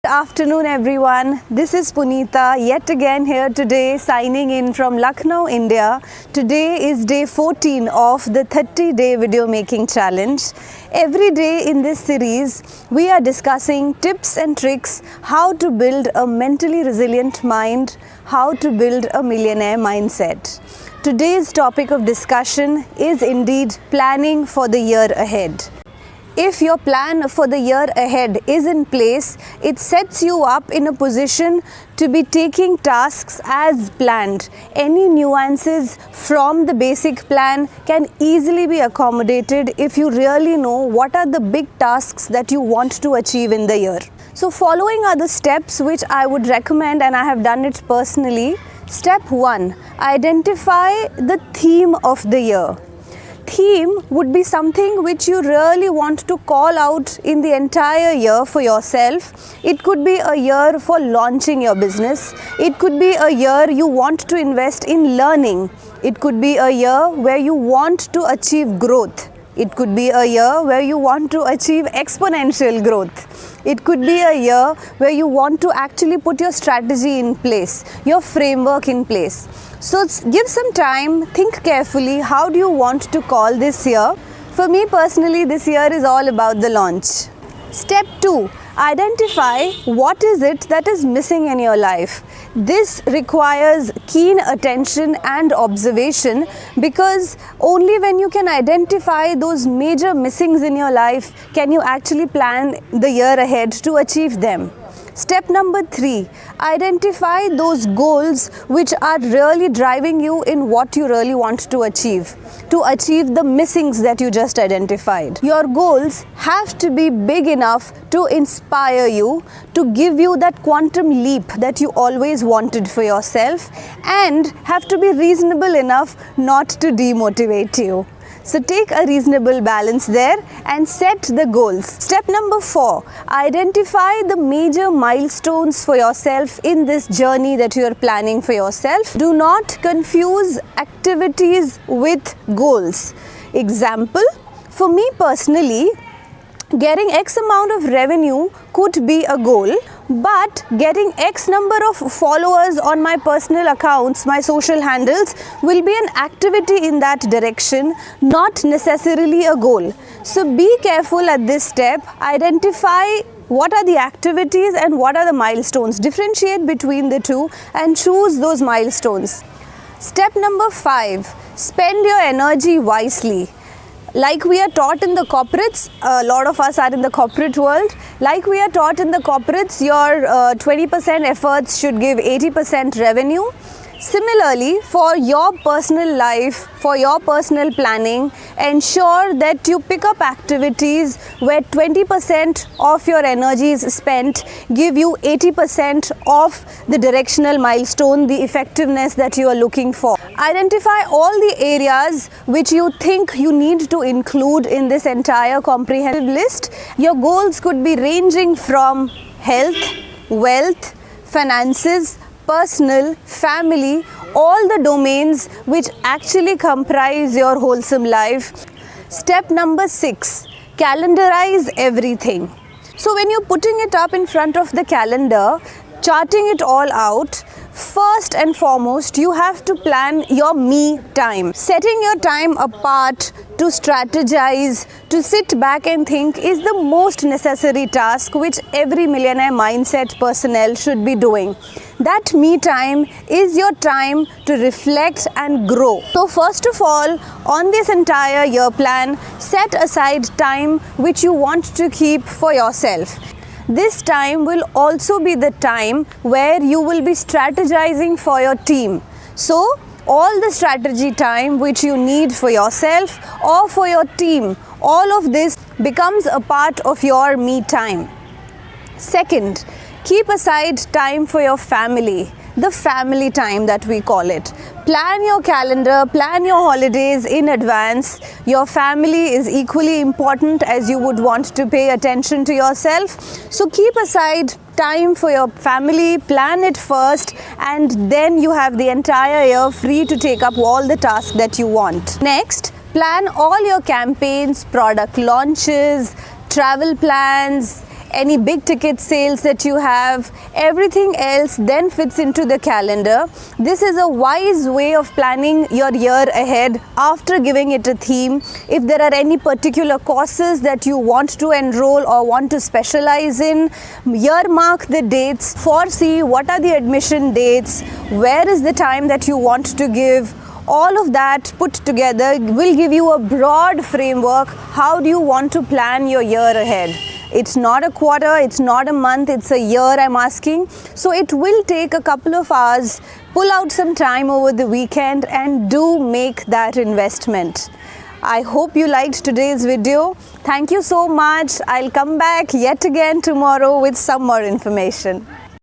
Afternoon everyone, this is Punita yet again here today signing in from Lucknow, India. Today is day 14 of the 30-day video making challenge. Every day in this series we are discussing tips and tricks how to build a mentally resilient mind, how to build a millionaire mindset. Today's topic of discussion is indeed planning for the year ahead. If your plan for the year ahead is in place, it sets you up in a position to be taking tasks as planned. Any nuances from the basic plan can easily be accommodated if you really know what are the big tasks that you want to achieve in the year. So following are the steps which I would recommend, and I have done it personally. Step 1. Identify the theme of the year. Theme would be something which you really want to call out in the entire year for yourself. It could be a year for launching your business. It could be a year you want to invest in learning. It could be a year where you want to achieve growth. It could be a year where you want to achieve exponential growth. It could be a year where you want to actually put your strategy in place, your framework in place. So give some time, think carefully, how do you want to call this year? For me personally, this year is all about the launch. Step 2. Identify what is it that is missing in your life. This requires keen attention and observation, because only when you can identify those major missings in your life can you actually plan the year ahead to achieve them. Step number 3, identify those goals which are really driving you in what you really want to achieve the missings that you just identified. Your goals have to be big enough to inspire you, to give you that quantum leap that you always wanted for yourself, and have to be reasonable enough not to demotivate you. So take a reasonable balance there and set the goals. Step number 4, identify the major milestones for yourself in this journey that you are planning for yourself. Do not confuse activities with goals. Example, for me personally, getting X amount of revenue could be a goal, but getting X number of followers on my personal accounts, my social handles, will be an activity in that direction, not necessarily a goal. So be careful at this step. Identify what are the activities and what are the milestones. Differentiate between the two and choose those milestones. Step number 5, spend your energy wisely. Like we are taught in the corporates, a lot of us are in the corporate world. Like we are taught in the corporates, your 20% efforts should give 80% revenue. Similarly, for your personal life, for your personal planning, ensure that you pick up activities where 20% of your energy is spent, give you 80% of the directional milestone, the effectiveness that you are looking for. Identify all the areas which you think you need to include in this entire comprehensive list. Your goals could be ranging from health, wealth, finances, personal, family, all the domains which actually comprise your wholesome life. Step number 6, calendarize everything. So when you're putting it up in front of the calendar, charting it all out, first and foremost, you have to plan your me time. Setting your time apart to strategize, to sit back and think is the most necessary task which every millionaire mindset personnel should be doing. That me time is your time to reflect and grow. So first of all, on this entire year plan, set aside time which you want to keep for yourself. This time will also be the time where you will be strategizing for your team. So all the strategy time which you need for yourself or for your team, all of this becomes a part of your me time. Second, keep aside time for your family, the family time that we call it. Plan your calendar, plan your holidays in advance. Your family is equally important as you would want to pay attention to yourself. So keep aside time for your family, plan it first, and then you have the entire year free to take up all the tasks that you want. Next, plan all your campaigns, product launches, travel plans, any big ticket sales that you have, everything else then fits into the calendar. This is a wise way of planning your year ahead after giving it a theme. If there are any particular courses that you want to enroll or want to specialize in, earmark the dates, foresee what are the admission dates, where is the time that you want to give. All of that put together will give you a broad framework. How do you want to plan your year ahead? It's not a quarter, it's not a month, it's a year I'm asking. So it will take a couple of hours. Pull out some time over the weekend and do make that investment. I hope you liked today's video. Thank you so much. I'll come back yet again tomorrow with some more information.